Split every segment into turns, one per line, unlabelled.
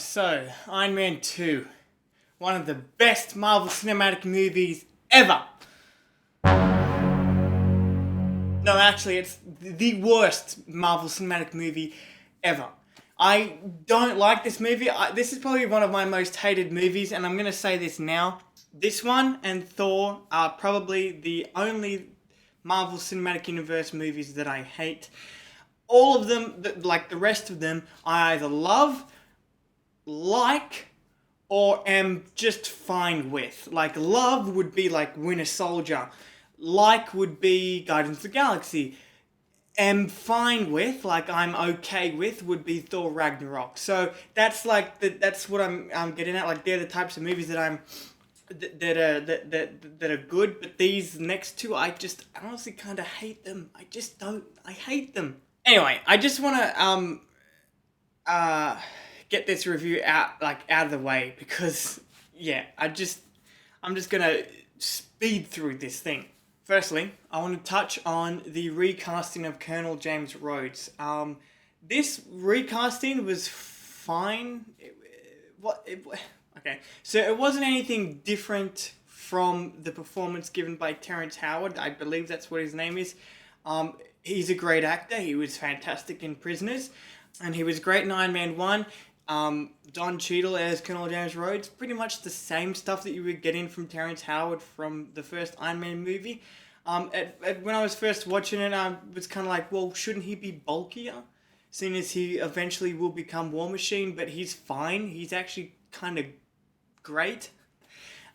So Iron Man 2, one of the best Marvel Cinematic movies ever. No, actually, it's the worst Marvel Cinematic movie ever. I don't like this movie. This is probably one of my most hated movies, and I'm going to say this now. This one and Thor are probably the only Marvel Cinematic Universe movies that I hate. All of them, like the rest of them, I either love, like, or am just fine with. Like, love would be like Winter Soldier. Like would be Guardians of the Galaxy. Am fine with, like I'm okay with, would be Thor Ragnarok. So that's like that's what I'm getting at. Like they're the types of movies that that are good. But these next two, I honestly kind of hate them. I hate them. Anyway, I just want to get this review out of the way because yeah, I'm just gonna speed through this thing. Firstly, I want to touch on the recasting of Colonel James Rhodes. This recasting was fine. Okay, so it wasn't anything different from the performance given by Terrence Howard. I believe that's what his name is. He's a great actor. He was fantastic in Prisoners, and he was great in Iron Man 1. Don Cheadle as Colonel James Rhodes, pretty much the same stuff that you were getting from Terrence Howard from the first Iron Man movie. When I was first watching it, I was kind of like, well, shouldn't he be bulkier? Seeing as he eventually will become War Machine, but he's fine. He's actually kind of great.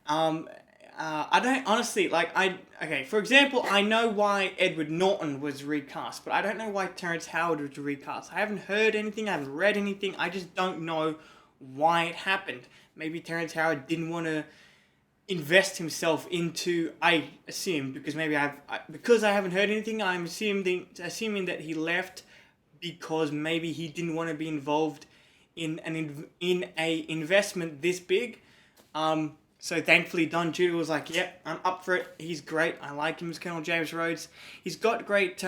I don't, honestly, okay, for example, I know why Edward Norton was recast, but I don't know why Terrence Howard was recast. I haven't heard anything, I haven't read anything, I just don't know why it happened. Maybe Terrence Howard didn't want to invest himself into, I assume, because because I haven't heard anything, I'm assuming that he left because maybe he didn't want to be involved in a investment this big. So thankfully Don Cheadle was like, yep, I'm up for it. He's great. I like him as Colonel James Rhodes. He's got great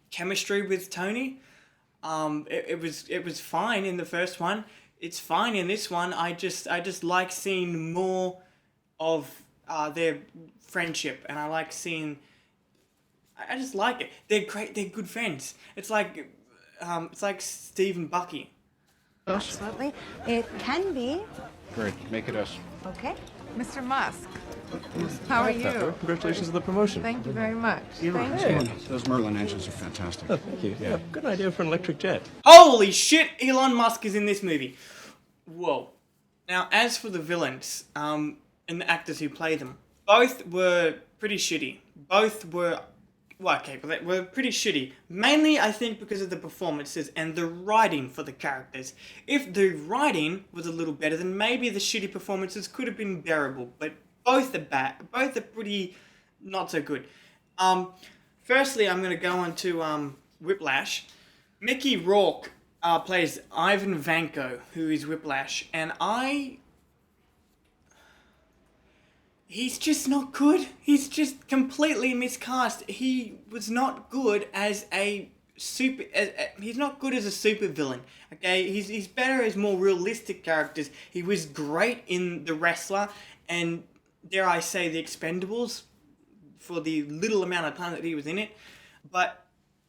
chemistry with Tony. It was fine in the first one. It's fine in this one. I just like seeing more of their friendship, and I just like it. They're great. They're good friends. It's like Steve and Bucky.
Absolutely. It can be.
Great. Make it us.
Okay.
Mr. Musk, how are you?
Congratulations on the promotion.
Thank you very much.
Hey. Those Merlin engines are fantastic.
Oh, thank you. Yeah, good idea for an electric jet.
Holy shit, Elon Musk is in this movie. Whoa. Now, as for the villains, and the actors who play them, both were pretty shitty. Both were, but they were pretty shitty. Mainly, I think, because of the performances and the writing for the characters. If the writing was a little better, then maybe the shitty performances could have been bearable. But both are bad. Both are pretty not so good. Firstly, I'm going to go on to Whiplash. Mickey Rourke plays Ivan Vanko, who is Whiplash, and he's just not good. He's just completely miscast. He was not good as a super. He's not good as a super villain. Okay, he's better as more realistic characters. He was great in The Wrestler and, dare I say, The Expendables, for the little amount of time that he was in it. But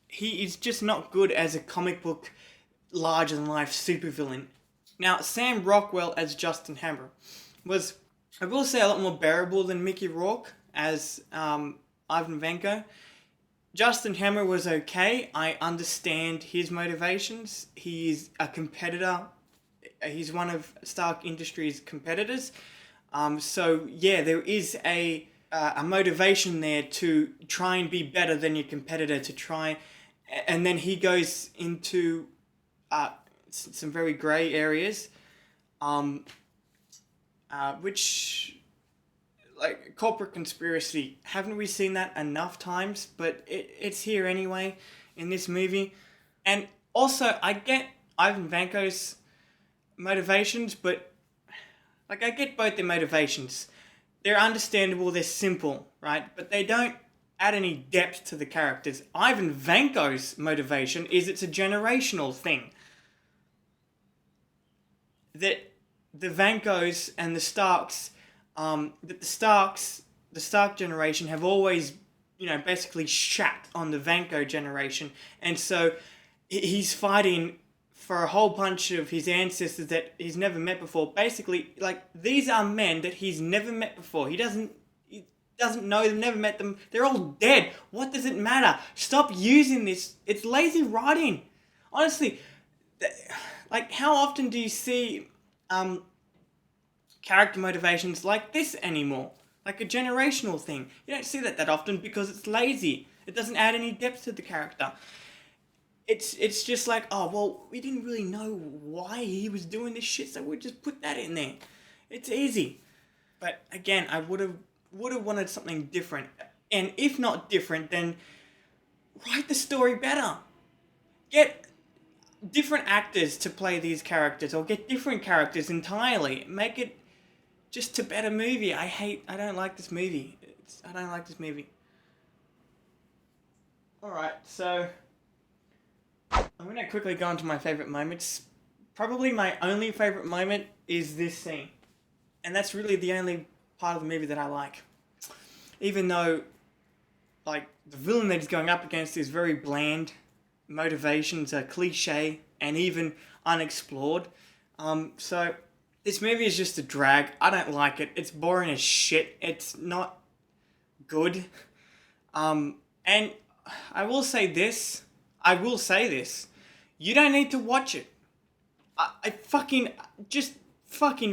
he is just not good as a comic book, larger than life super villain. Now, Sam Rockwell as Justin Hammer was, I will say, a lot more bearable than Mickey Rourke as Ivan Vanko. Justin Hammer was okay. I understand his motivations. He's a competitor. He's one of Stark Industries' competitors. So, yeah, there is a motivation there to try and be better than your competitor, to try. And then he goes into some very grey areas. Which, like, corporate conspiracy, haven't we seen that enough times? But it's here anyway in this movie. And also, I get Ivan Vanko's motivations, but, like, I get both their motivations. They're understandable, they're simple, right? But they don't add any depth to the characters. Ivan Vanko's motivation is it's a generational thing. That the Vankos and the Starks, that the Stark generation have always, basically shat on the Vanko generation, and so he's fighting for a whole bunch of his ancestors that he's never met before. Basically, like, these are men that he's never met before. He doesn't know them, never met them. They're all dead. What does it matter? Stop using this. It's lazy writing. Honestly, like, how often do you see character motivations like this anymore? Like a generational thing. You don't see that often because it's lazy. It doesn't add any depth to the character. It's just like, oh, well, we didn't really know why he was doing this shit, so we just put that in there. It's easy. But again, I would have wanted something different. And if not different, then write the story better. Get different actors to play these characters, or get different characters entirely. Make it just a better movie. I don't like this movie. I don't like this movie. Alright, so I'm going to quickly go into my favourite moments. Probably my only favourite moment is this scene. And that's really the only part of the movie that I like. Even though, like, the villain that he's going up against is very bland, motivations are cliche, and even unexplored. So, this movie is just a drag. I don't like it. It's boring as shit. It's not good. And I will say this. You don't need to watch it. I fucking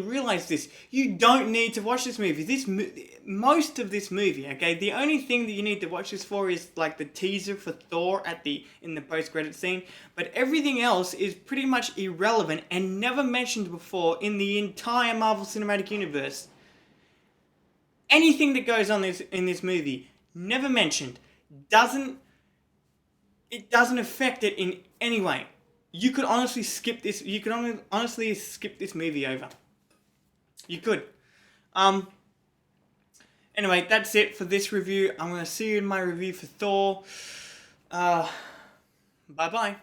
realize this. You don't need to watch this movie. Most of this movie, okay? The only thing that you need to watch this for is like the teaser for Thor in the post-credit scene, but everything else is pretty much irrelevant and never mentioned before in the entire Marvel Cinematic Universe. Anything that goes on in this movie, never mentioned, doesn't affect it in any way. You could honestly skip this. You could honestly skip this movie over. You could. Anyway, that's it for this review. I'm going to see you in my review for Thor. Bye-bye.